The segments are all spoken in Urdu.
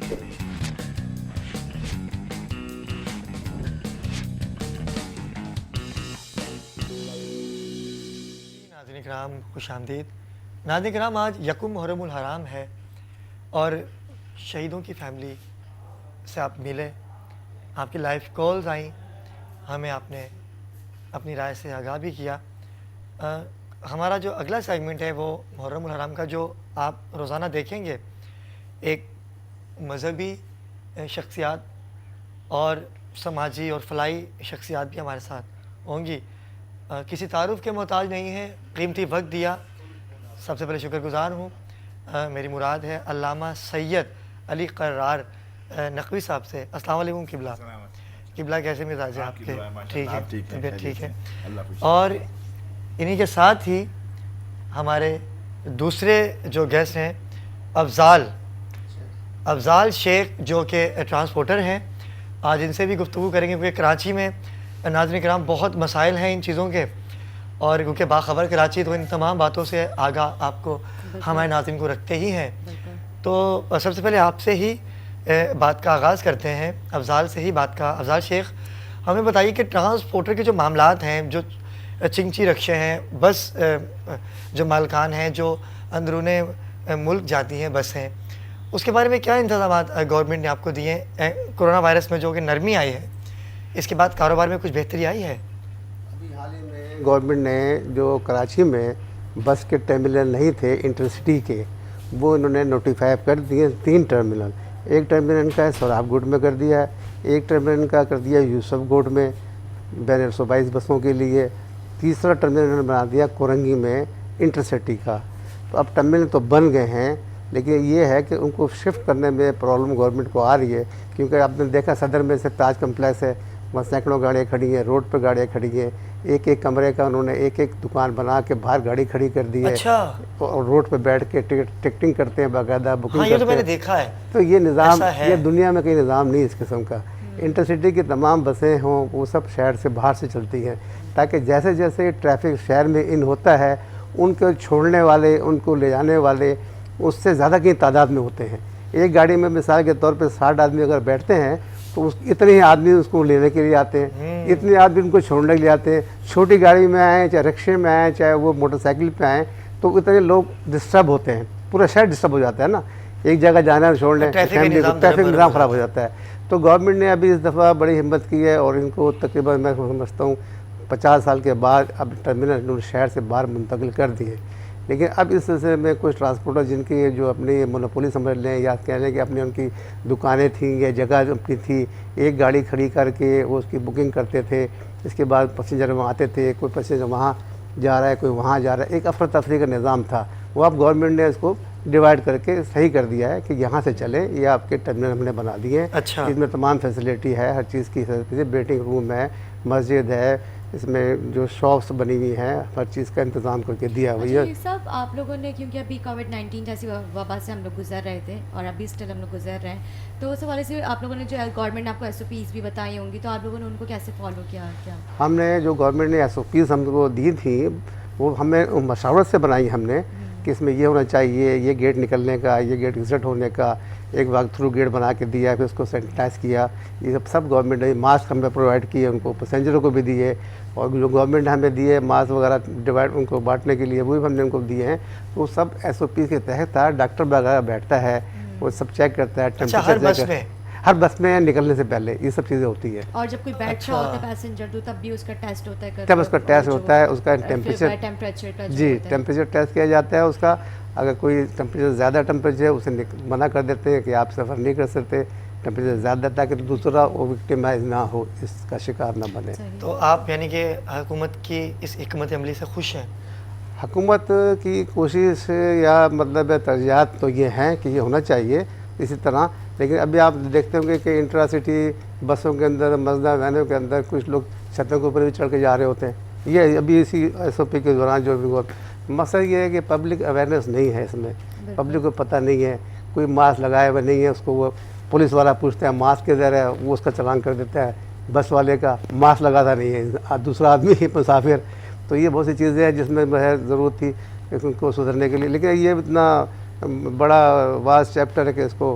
ناظرین کرام خوش آمدید. ناظرین کرام آج یکم محرم الحرام ہے اور شہیدوں کی فیملی سے آپ ملے, آپ کی لائیو کالز آئیں, ہمیں آپ نے اپنی رائے سے آگاہ بھی کیا. ہمارا جو اگلا سیگمنٹ ہے وہ محرم الحرام کا, جو آپ روزانہ دیکھیں گے. ایک مذہبی شخصیات اور سماجی اور فلاحی شخصیات بھی ہمارے ساتھ ہوں گی. کسی تعارف کے محتاج نہیں ہے, قیمتی وقت دیا, سب سے پہلے شکر گزار ہوں. میری مراد ہے علامہ سید علی قرار نقوی صاحب سے. السلام علیکم قبلہ. قبلہ کیسے مزاج ہے آپ کے؟ ٹھیک ہے, طبیعت ٹھیک ہے. اور انہی کے ساتھ ہی ہمارے دوسرے جو گیسٹ ہیں افضال شیخ, جو کہ ٹرانسپورٹر ہیں. آج ان سے بھی گفتگو کریں گے کیونکہ کراچی میں ناظرین کرام بہت مسائل ہیں ان چیزوں کے, اور کیونکہ باخبر کراچی تو ان تمام باتوں سے آگاہ آپ کو ہمارے ناظرین کو رکھتے ہی ہیں. تو سب سے پہلے آپ سے ہی بات کا آغاز کرتے ہیں, افضال سے ہی بات کا. افضال شیخ, ہمیں بتائیے کہ ٹرانسپورٹر کے جو معاملات ہیں, جو چنگچی رکشے ہیں, بس جو مالکان ہیں جو اندرون ملک جاتی ہیں بس ہیں, اس کے بارے میں کیا انتظامات گورنمنٹ نے آپ کو دیے ہیں؟ کرونا وائرس میں جو کہ نرمی آئی ہے, اس کے بعد کاروبار میں کچھ بہتری آئی ہے؟ ابھی حال ہی میں گورنمنٹ نے جو کراچی میں بس کے ٹرمینل نہیں تھے انٹرسٹی کے, وہ انہوں نے نوٹیفائی کر دیے 3 ٹرمینل. ایک ٹرمینل ان کا ہے سوراب گوٹ میں کر دیا ہے, ایک ٹرمینل ان کا کر دیا یوسف گوٹ میں بین 122 بسوں کے لیے, تیسرا ٹرمینل انہوں نے بنا دیا کورنگی میں انٹرسٹی کا. تو اب ٹرمینل تو بن گئے ہیں, لیکن یہ ہے کہ ان کو شفٹ کرنے میں پرابلم گورنمنٹ کو آ رہی ہے, کیونکہ آپ نے دیکھا صدر میں سے تاج کمپلیکس ہے, وہاں سینکڑوں گاڑیاں کھڑی ہیں, روڈ پہ گاڑیاں کھڑی ہیں, ایک ایک کمرے کا انہوں نے ایک ایک دکان بنا کے باہر گاڑی کھڑی کر دی ہے. اچھا, اور روڈ پہ بیٹھ کے ٹکٹنگ کرتے ہیں, باقاعدہ بکنگ ہاں یہ تو میں کرتے نے ہیں. دیکھا ہے. تو یہ نظام, ایسا ہے. یہ دنیا میں کوئی نظام نہیں اس قسم کا. انٹرسٹی کی تمام بسیں ہوں وہ سب شہر سے باہر سے چلتی ہیں, تاکہ جیسے جیسے ٹریفک شہر میں ان ہوتا ہے, ان کو چھوڑنے والے, ان کو لے جانے والے اس سے زیادہ کی تعداد میں ہوتے ہیں. ایک گاڑی میں مثال کے طور پہ 60 آدمی اگر بیٹھتے ہیں تو اتنے ہی آدمی اس کو لینے کے لیے آتے ہیں, اتنے آدمی ان کو چھوڑنے کے لیے آتے ہیں. چھوٹی گاڑی میں آئیں, چاہے رکشے میں آئیں, چاہے وہ موٹر سائیکل پہ آئیں, تو اتنے لوگ ڈسٹرب ہوتے ہیں. پورا شہر ڈسٹرب ہو جاتا ہے نا, ایک جگہ جانا ہے چھوڑنے, ٹریفک نظام خراب ہو جاتا ہے. تو گورنمنٹ نے ابھی اس دفعہ بڑی ہمت کی ہے, اور ان کو تقریباً میں سمجھتا ہوں 50 سال کے بعد اب ٹرمینل شہر سے باہر منتقل کر دیے. لیکن اب اس سلسلے میں کچھ ٹرانسپورٹر جن کی جو اپنی مونوپولی سمجھ لیں یا کہہ لیں کہ اپنی ان کی دکانیں تھیں یا جگہ اپنی تھی, ایک گاڑی کھڑی کر کے وہ اس کی بکنگ کرتے تھے. اس کے بعد پیسنجر وہاں آتے تھے, کوئی پیسنجر وہاں جا رہا ہے, کوئی وہاں جا رہا ہے, ایک افراتفری کا نظام تھا. وہ اب گورنمنٹ نے اس کو ڈیوائڈ کر کے صحیح کر دیا ہے کہ یہاں سے چلیں, یہ آپ کے ٹرمینل ہم نے بنا دیے ہیں. اچھا, اس میں تمام فیسلٹی ہے, ہر چیز کی فیسلٹی, ویٹنگ روم ہے, مسجد ہے, اس میں جو شاپس بنی ہوئی ہیں, ہر چیز کا انتظام کر کے دیا ہوئی ہے. سب آپ لوگوں نے, کیونکہ ابھی کووڈ-19 جیسی وبا سے ہم لوگ گزر رہے تھے اور ابھی اسٹل ہم لوگ گزر رہے ہیں, تو اس حوالے سے آپ لوگوں نے جو گورنمنٹ نے آپ کو SOPs بھی بتائی ہوں گی, تو آپ لوگوں نے ان کو کیسے فالو کیا؟ ہم نے جو گورنمنٹ نے SOPs ہم کو دی تھیں, وہ ہمیں مشاورت سے بنائی ہم نے, کہ اس میں یہ ہونا چاہیے, یہ گیٹ نکلنے کا, یہ گیٹ ایگزٹ ہونے کا, ایک واک تھرو گیٹ بنا کے دیا, پھر اس کو سینیٹائز کیا. یہ سب گورنمنٹ نے, ماسک ہم نے پرووائڈ کیے ان کو, پیسنجروں کو بھی دیے, اور جو گورنمنٹ نے ہمیں دیے ماسک وغیرہ ڈیوائڈ ان کو بانٹنے کے لیے, وہ بھی ہم نے ان کو دیے ہیں. وہ سب SOPs کے تحت تھا. ڈاکٹر وغیرہ بیٹھتا ہے, وہ سب چیک کرتا ہے, ہر بس میں نکلنے سے پہلے یہ سب چیزیں ہوتی ہے. اور جب کوئی بیٹھ رہا ہوتا ہے پیسنجر تو تب بھی اس کا ٹیسٹ ہوتا ہے, تب اس کا ٹیسٹ ہوتا ہے, اس کا ٹیمپریچر, جی ٹیمپریچر ٹیسٹ کیا جاتا ہے اس کا. اگر کوئی ٹیمپریچر زیادہ ٹیمپریچر ہے اسے منع کر دیتے ہیں کہ آپ سفر نہیں کر سکتے, ٹیمپریچر زیادہ تھا کہ دوسرا وہ وکٹمائز نہ ہو, اس کا شکار نہ بنے. تو آپ یعنی کہ حکومت کی اس حکمت عملی سے خوش ہیں؟ حکومت کی کوشش یا مطلب ترجیحات تو یہ ہیں کہ یہ ہونا چاہیے اسی طرح. لیکن ابھی آپ دیکھتے ہوں گے کہ انٹرا سٹی بسوں کے اندر, مزدہ وینوں کے اندر کچھ لوگ چھتوں کے اوپر بھی چڑھ کے جا رہے ہوتے ہیں. یہ ابھی اسی SOP کے دوران جو بھی مسئلہ یہ ہے کہ پبلک اویئرنیس نہیں ہے اس میں, پبلک کو پتہ نہیں ہے, کوئی ماسک لگائے ہوئے نہیں ہے, اس کو وہ پولیس والا پوچھتا ہے ماسک کدھر ہے, وہ اس کا چلان کر دیتا ہے, بس والے کا ماسک لگاتا نہیں ہے, دوسرا آدمی ہی مسافر. تو یہ بہت سی چیزیں ہیں جس میں ضرورت تھی ان کو سدھرنے کے لیے. لیکن یہ اتنا بڑا واس چیپٹر ہے کہ اس کو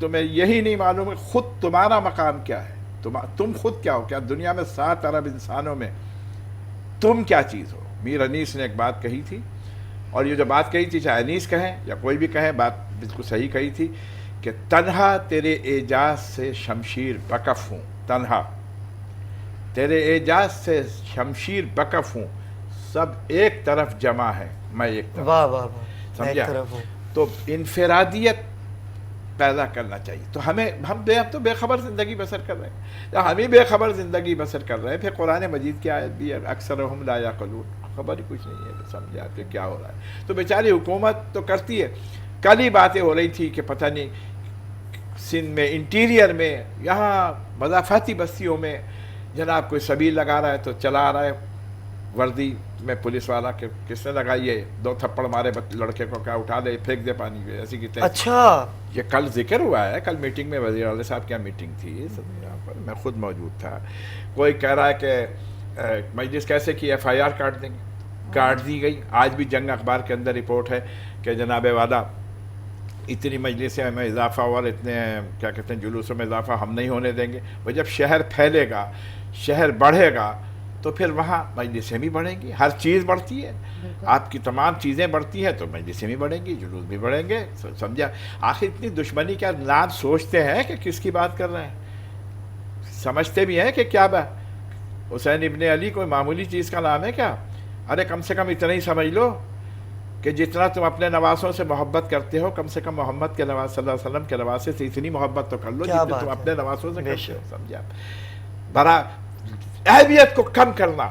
تمہیں یہی نہیں معلوم کہ خود تمہارا مقام کیا ہے، تم خود کیا ہو، کیا دنیا میں 7 ارب انسانوں میں تم کیا چیز ہو. میر انیس نے ایک بات کہی تھی، اور یہ جو بات کہی تھی چاہے انیس کہیں یا کوئی بھی کہے، بات بالکل صحیح کہی تھی کہ تنہا تیرے اعجاز سے شمشیر بکف ہوں، تنہا تیرے اعجاز سے شمشیر بکف ہوں، سب ایک طرف جمع ہے میں ایک طرف. واہ واہ واہ، میں سمجھا؟ ایک طرف ہوں. تو انفرادیت پیدا کرنا چاہیے. تو ہم تو بے خبر زندگی بسر کر رہے ہیں، ہم ہی بے خبر زندگی بسر کر رہے ہیں. پھر قرآن مجید کی آیت بھی ہے اکثرہم لا یعقلون، خبر ہی کچھ نہیں ہے سمجھا کہ کیا ہو رہا ہے. تو بیچاری حکومت تو کرتی ہے. کل ہی باتیں ہو رہی تھی کہ پتہ نہیں سندھ میں انٹیریئر میں، یہاں مضافاتی بستیوں میں جناب کوئی سبیل لگا رہا ہے تو چلا آ رہا ہے وردی میں پولیس والا کہ کس نے لگائی ہے، 2 تھپڑ مارے لڑکے کو، کیا اٹھا لے پھینک دے پانی میں، ایسی کی تیسی. اچھا، یہ کل ذکر ہوا ہے، کل میٹنگ میں وزیر اعلیٰ صاحب کیا میٹنگ تھی یہاں پر، میں خود موجود تھا. کوئی کہہ رہا ہے کہ مجلس کیسے کی FIR کاٹ دیں گے، کاٹ دی گئی. آج بھی جنگ اخبار کے اندر رپورٹ ہے کہ جناب والا اتنی مجلسیں میں اضافہ اور اتنے کیا کہتے ہیں جلوسوں میں اضافہ ہم نہیں ہونے دیں گے. وہ جب شہر پھیلے گا، شہر بڑھے گا تو پھر وہاں مجلسیں بھی بڑھیں گی. ہر چیز بڑھتی ہے، آپ کی تمام چیزیں بڑھتی ہیں تو مجلسیں بھی بڑھیں گی، جلوس بھی بڑھیں گے. سمجھا؟ آخر اتنی دشمنی کیا نام سوچتے ہیں کہ کس کی بات کر رہے ہیں، سمجھتے بھی ہیں کہ کیا بات. حسین ابن علی کوئی معمولی چیز کا نام ہے کیا؟ ارے کم سے کم اتنا ہی سمجھ لو کہ جتنا تم اپنے نواسوں سے محبت کرتے ہو، کم سے کم محمد کے نواز صلی اللہ علیہ وسلم کے نواسے سے اتنی محبت تو کر لو جتنی تم اپنے نواسوں سے کرتے ہو. سمجھا؟ برا اہمیت کو کم کرنا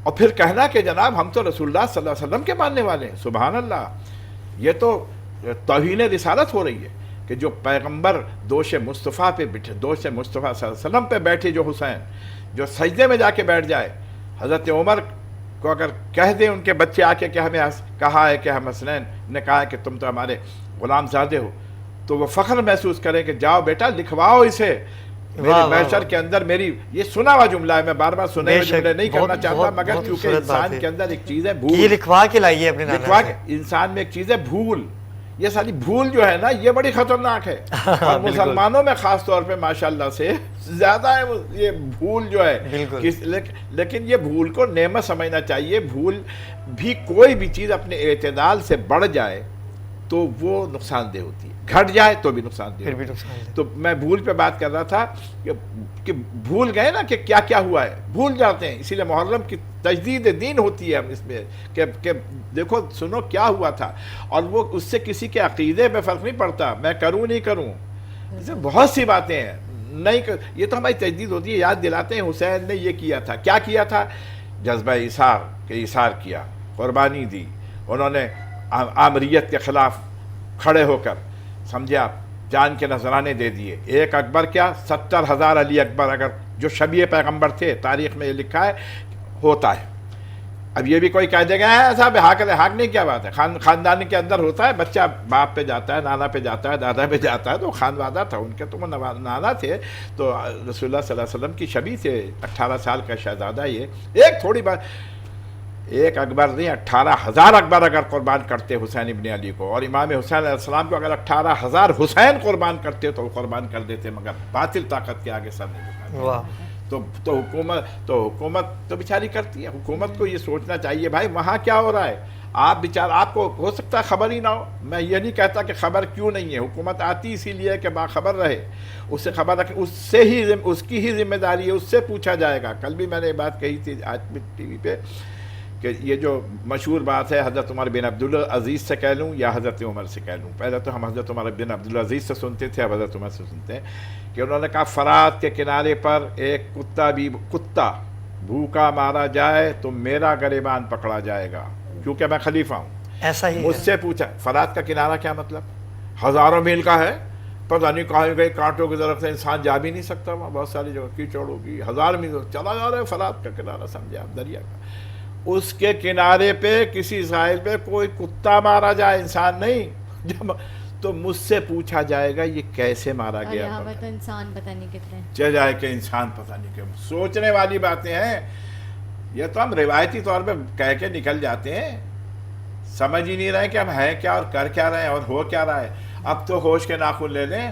اور پھر کہنا کہ جناب ہم تو رسول اللہ صلی اللہ علیہ وسلم کے ماننے والے ہیں. سبحان اللہ، یہ تو توہین رسالت ہو رہی ہے کہ جو پیغمبر دوش مصطفیٰ پہ بیٹھے، دوش مصطفیٰ صلی اللہ علیہ وسلم پہ بیٹھے، جو حسین جو سجدے میں جا کے بیٹھ جائے، حضرت عمر کو اگر کہہ دیں ان کے بچے آ کے کہ ہمیں کہا ہے کہ ہم حسنین نے کہا ہے کہ تم تو ہمارے غلام زادے ہو، تو وہ فخر محسوس کریں کہ جاؤ بیٹا لکھواؤ اسے میرے محشر کے اندر. میری یہ سنا ہوا جملہ ہے، میں بار بار سنے ہوئے جملے نہیں کرنا چاہتا، مگر کیونکہ انسان کے اندر ایک چیز ہے بھول. یہ لکھوا کے لائیے اپنے نانا سے. انسان میں ایک چیز ہے بھول. یہ ساری بھول جو ہے نا یہ بڑی خطرناک ہے، اور مسلمانوں میں خاص طور پہ ماشاءاللہ سے زیادہ ہے یہ بھول جو ہے. لیکن یہ بھول کو نعمت سمجھنا چاہیے. بھول بھی کوئی بھی چیز اپنے اعتدال سے بڑھ جائے تو وہ نقصان دہ ہوتی ہے، گھٹ جائے تو بھی نقصان دہ ہوتی ہے. تو میں بھول پہ بات کر رہا تھا کہ بھول گئے نا کہ کیا کیا ہوا ہے، بھول جاتے ہیں. اسی لیے محرم کی تجدید دین ہوتی ہے ہم اس میں کہ دیکھو سنو کیا ہوا تھا، اور وہ اس سے کسی کے عقیدے پہ فرق نہیں پڑتا میں کروں نہیں کروں. اس میں بہت سی باتیں ہیں نہیں، یہ تو ہماری تجدید ہوتی ہے. یاد دلاتے ہیں حسین نے یہ کیا تھا، کیا کیا تھا؟ جذبہ ایثار کہ ایثار کیا، قربانی دی. انہوں نے آمریت کے خلاف کھڑے ہو کر سمجھا جان کے نذرانے دے دیے. ایک اکبر کیا 70,000 علی اکبر، اگر جو شبیہ پیغمبر تھے تاریخ میں یہ لکھا ہے ہوتا ہے. اب یہ بھی کوئی کہہ دے گا صاحب حق نہیں، کیا بات ہے، خاندان کے اندر ہوتا ہے. بچہ باپ پہ جاتا ہے، نانا پہ جاتا ہے، دادا پہ جاتا ہے، تو خاندانہ تھا ان کے، تو وہ نانا تھے تو رسول اللہ صلی اللہ علیہ وسلم کی شبیہ تھے. 18 سال کا شہزادہ. یہ ایک تھوڑی بات، ایک اکبر نہیں 18,000 اکبر اگر قربان کرتے حسین ابن علی کو، اور امام حسین علیہ السلام کو اگر 18,000 حسین قربان کرتے تو وہ قربان کر دیتے، مگر باطل طاقت کے آگے سر نہیں جھکاتے. تو حکومت تو بیچاری کرتی ہے. حکومت کو یہ سوچنا چاہیے بھائی وہاں کیا ہو رہا ہے. آپ کو ہو سکتا ہے خبر ہی نہ ہو، میں یہ نہیں کہتا کہ خبر کیوں نہیں ہے. حکومت آتی اسی لیے کہ باخبر رہے، اس سے خبر رکھے، اس کی ہی ذمہ داری ہے، اس سے پوچھا جائے گا. کل بھی میں نے بات کہی تھی آج بھی ٹی وی پہ کہ یہ جو مشہور بات ہے حضرت عمر بن عبدالعزیز سے کہہ لوں یا حضرت عمر سے کہہ لوں. پہلے تو ہم حضرت عمر بن عبدالعزیز سے سنتے تھے، اب حضرت عمر سے سنتے ہیں کہ انہوں نے کہا فرات کے کنارے پر ایک کتا بھوکا مارا جائے تو میرا گریبان پکڑا جائے گا کیونکہ میں خلیفہ ہوں. ایسا ہی مجھ سے پوچھا فرات کا کنارہ کیا مطلب؟ ہزاروں میل کا ہے، پتہ نہیں کہاں گئے، کانٹوں کی طرف سے انسان جا بھی نہیں سکتا وہاں، بہت ساری جگہ کیچڑ ہوگی، 1000 میل چلا جا رہا ہے فرات کا کنارہ. سمجھا آپ دریا کا، اس کے کنارے پہ کسی ساحل پہ کوئی کتا مارا جائے، انسان نہیں، تو مجھ سے پوچھا جائے گا یہ کیسے مارا گیا. یہاں پر تو انسان پتہ نہیں کتنے چل جائے کہ انسان پتہ نہیں کہ سوچنے والی باتیں ہیں. یہ تو ہم روایتی طور پہ کہہ کے نکل جاتے ہیں، سمجھ ہی نہیں رہے کہ ہم ہیں کیا اور کر کیا رہے ہیں اور ہو کیا رہا ہے. اب تو ہوش کے ناخن لے لیں